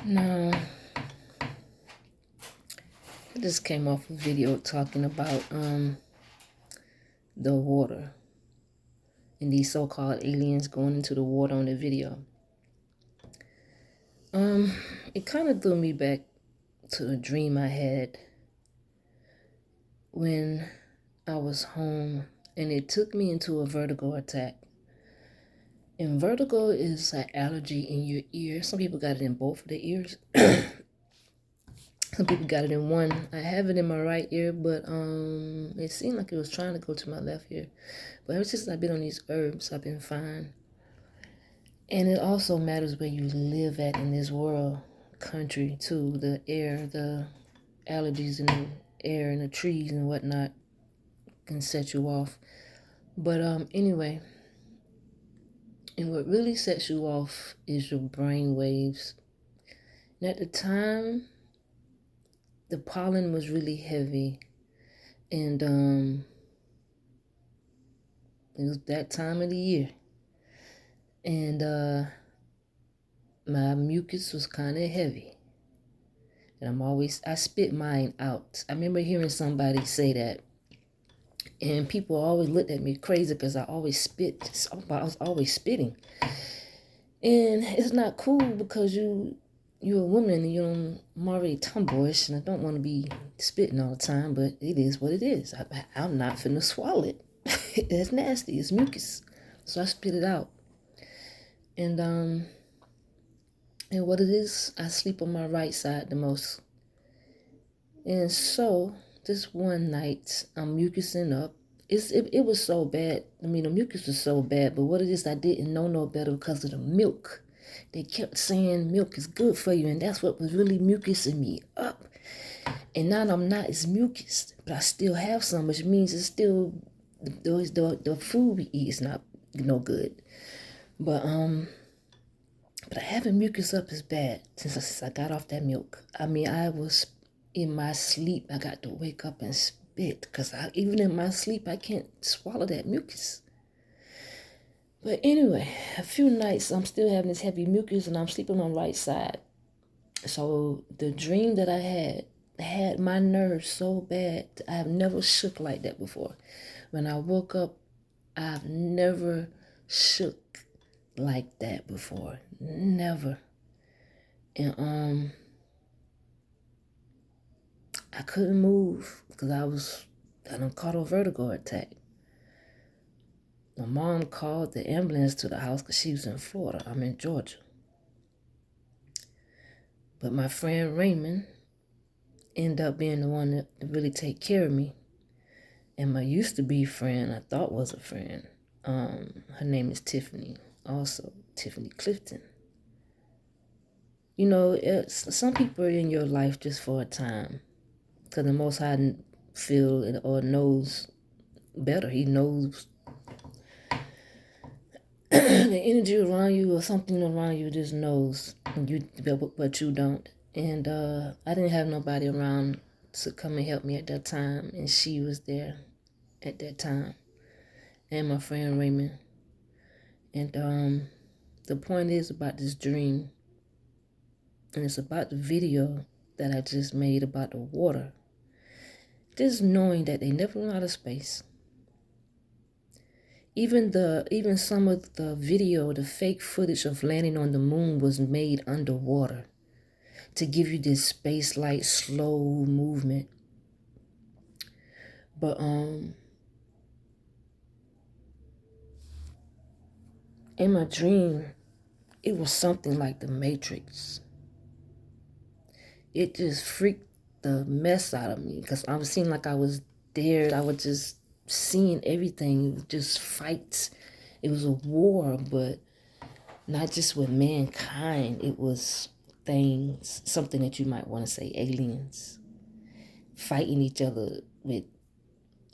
Now, I just came off a video talking about the water and these so-called aliens going into the water on the video. It kind of threw me back to a dream I had when I was home, and it took me into a vertigo attack. And vertigo is an allergy in your ear. Some people got it in both of their ears. Some people got it in one. I have it in my right ear, but it seemed like it was trying to go to my left ear. But ever since I've been on these herbs, I've been fine. And it also matters where you live at in this world, country too. The air, the allergies in the air and the trees and whatnot can set you off. But anyway, and what really sets you off is your brain waves. And at the time, the pollen was really heavy, and it was that time of the year, and my mucus was kind of heavy, and I spit mine out. I remember hearing somebody say that, and people always looked at me crazy because I always spit. I was always spitting, and it's not cool because you're a woman and I'm already tomboyish and I don't want to be spitting all the time, but it is what it is. I'm not finna swallow it. It's nasty. It's mucus. So I spit it out. And what it is, I sleep on my right side the most. And so this one night, I'm mucusing up. It was so bad. I mean, the mucus was so bad, but what it is, I didn't know no better because of the milk. They kept saying milk is good for you, and that's what was really mucusing me up. And now I'm not as mucus, but I still have some, which means it's still the food we eat is not no good. But having mucus up is bad since I got off that milk. I mean, I was in my sleep. I got to wake up and spit because even in my sleep I can't swallow that mucus. But anyway, a few nights I'm still having this heavy mucus and I'm sleeping on the right side. So the dream that I had my nerves so bad. I've never shook like that before. When I woke up, I've never shook like that before. Never. And I couldn't move because I done caught a vertigo attack. My mom called the ambulance to the house because she was in Florida. I'm in Georgia. But my friend Raymond ended up being the one to really take care of me. And my used to be friend, I thought was a friend, her name is Tiffany, also Tiffany Clifton. You know, some people are in your life just for a time because the Most High feel or knows better. He knows the energy around you or something around you just knows but you don't. And I didn't have nobody around to come and help me at that time, and she was there at that time, and my friend Raymond. And the point is about this dream, and it's about the video that I just made about the water. Just knowing that they never run out of space. Even some of the video, the fake footage of landing on the moon was made underwater to give you this space-like slow movement. But in my dream, it was something like the Matrix. It just freaked the mess out of me because I was seeing like I was there. I was just seeing everything, just fights. It was a war, but not just with mankind. It was things, something that you might want to say aliens, fighting each other with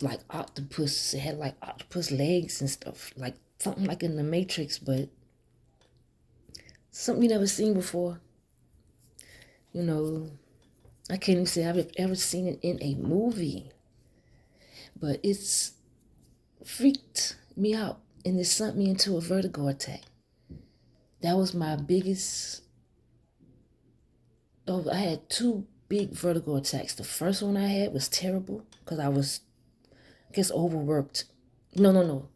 like octopus. It had like octopus legs and stuff, like something like in the Matrix, but something you never seen before. You know, I can't even say I've ever seen it in a movie, but it's freaked me out and it sent me into a vertigo attack. That was my biggest Though I had two big vertigo attacks. The first one I had was terrible because I was, I guess, overworked. No.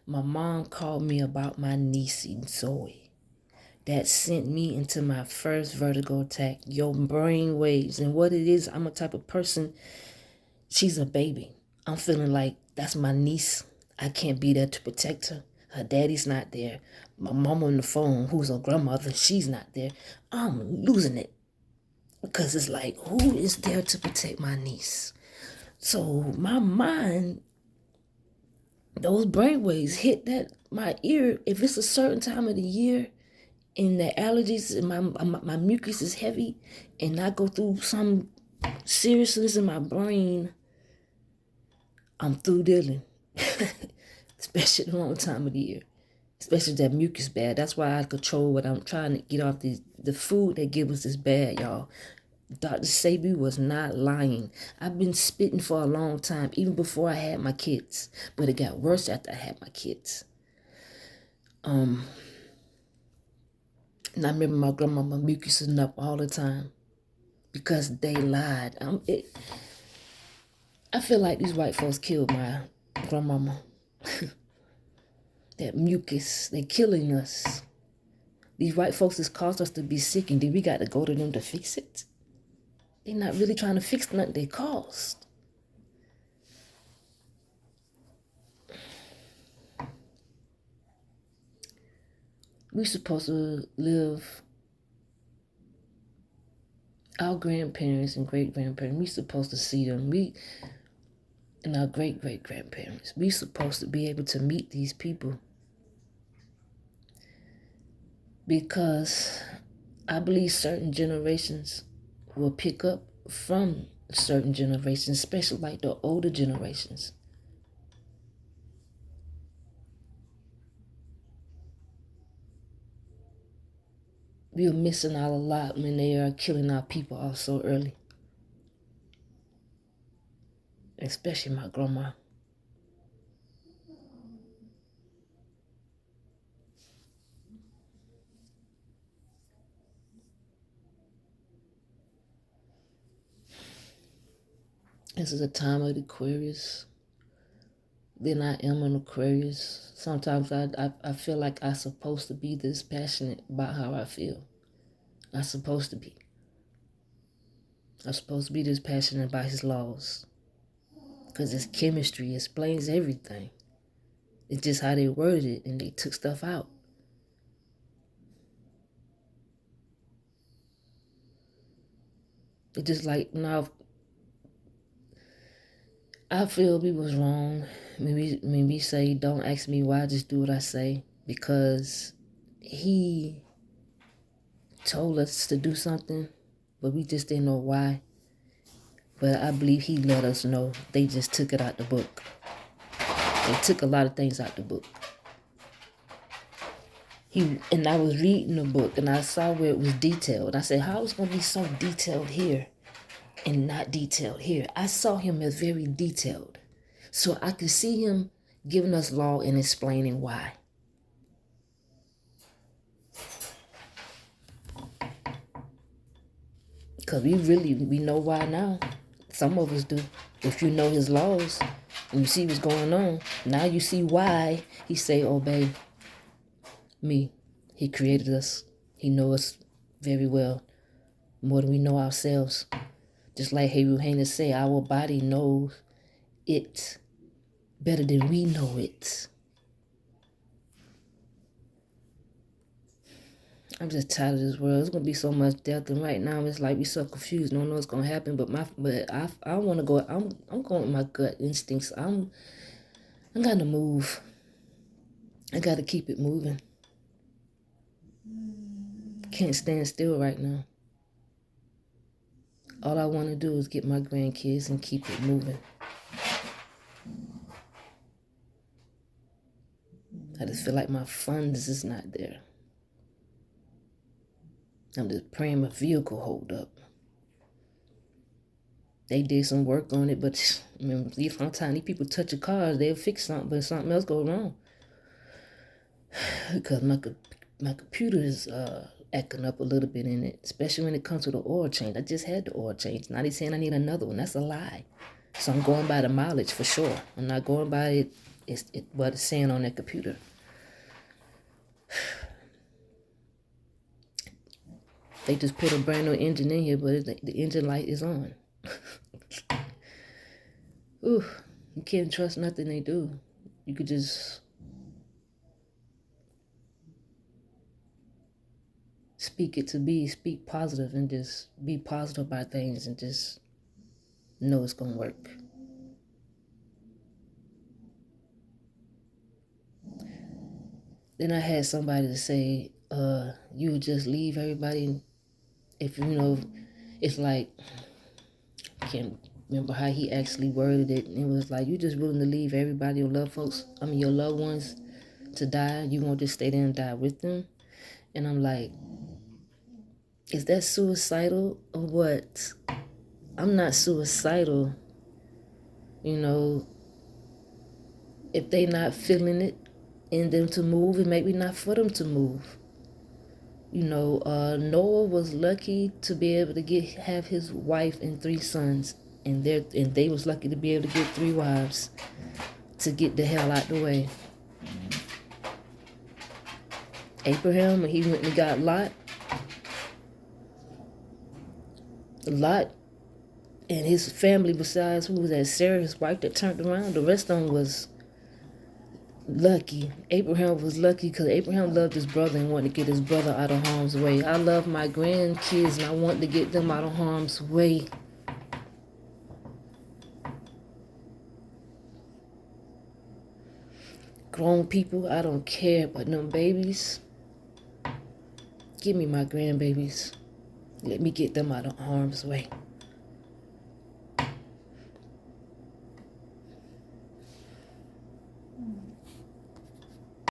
My mom called me about my niece Zoe. That sent me into my first vertigo attack. Your brain waves. And what it is, I'm a type of person, she's a baby. I'm feeling like that's my niece. I can't be there to protect her. Her daddy's not there. My mom on the phone, who's her grandmother, she's not there. I'm losing it. Because it's like, who is there to protect my niece? So my mind, those brainwaves hit that my ear. If it's a certain time of the year and the allergies and my mucus is heavy and I go through some seriousness in my brain, I'm through dealing. Especially the wrong time of the year. Especially that mucus bad. That's why I control what I'm trying to get off the food they give us is bad, y'all. Dr. Sebi was not lying. I've been spitting for a long time, even before I had my kids. But it got worse after I had my kids. And I remember my grandmama mucusing up all the time because they lied. I feel like these white folks killed my grandmama. That mucus, they killing us. These white folks has caused us to be sick, and then we got to go to them to fix it. They're not really trying to fix nothing they caused. We're supposed to live, our grandparents and great-grandparents, we're supposed to see them. And our great-great-grandparents, we're supposed to be able to meet these people. Because I believe certain generations will pick up from certain generations, especially like the older generations. We're missing out a lot when they are killing our people off so early. Especially my grandma. This is a time of Aquarius. Then I am an Aquarius. Sometimes I feel like I'm supposed to be this passionate about how I feel. I'm supposed to be. I'm supposed to be this passionate about his laws. Because his chemistry explains everything. It's just how they worded it and they took stuff out. It's just like, now, I feel we was wrong when we say, don't ask me why, just do what I say. Because he told us to do something, but we just didn't know why. But I believe he let us know. They just took it out the book. They took a lot of things out the book. And I was reading the book and I saw where it was detailed. I said, how is it going to be so detailed here and not detailed here? I saw him as very detailed. So I could see him giving us law and explaining why. Because we know why now. Some of us do. If you know his laws and you see what's going on, now you see why he say, obey me. He created us. He knows us very well, more than we know ourselves. Just like Heru Haina say, our body knows it better than we know it. I'm just tired of this world. There's gonna be so much death, and right now it's like we so confused. Don't know what's gonna happen. But I want to go. I'm going with my gut instincts. I gotta move. I gotta keep it moving. Can't stand still right now. All I want to do is get my grandkids and keep it moving. I just feel like my funds is not there. I'm just praying my vehicle hold up. They did some work on it, but I mean, sometimes these people touch your cars, they'll fix something, but something else go wrong. Because my computer is acting up a little bit in it, especially when it comes to the oil change. I just had the oil change. Now they're saying I need another one. That's a lie. So I'm going by the mileage for sure. I'm not going by what it's saying on that computer. They just put a brand new engine in here, but the engine light is on. Ooh, you can't trust nothing they do. You could just speak it to be, speak positive, and just be positive about things and just know it's going to work. Then I had somebody to say, you would just leave everybody if, it's like, I can't remember how he actually worded it. It was like, you just willing to leave everybody, your loved ones to die. You won't just stay there and die with them. And I'm like, is that suicidal or what? I'm not suicidal. If they not feeling it in them to move, it may be not for them to move. Noah was lucky to be able to have his wife and 3 sons, and they was lucky to be able to get 3 wives to get the hell out the way. Abraham, when he went and got Lot and his family, besides who was that, Sarah, his wife, that turned around, the rest of them was lucky. Abraham was lucky because Abraham loved his brother and wanted to get his brother out of harm's way. I love my grandkids and I want to get them out of harm's way. Grown people, I don't care, but them babies, give me my grandbabies. Let me get them out of harm's way.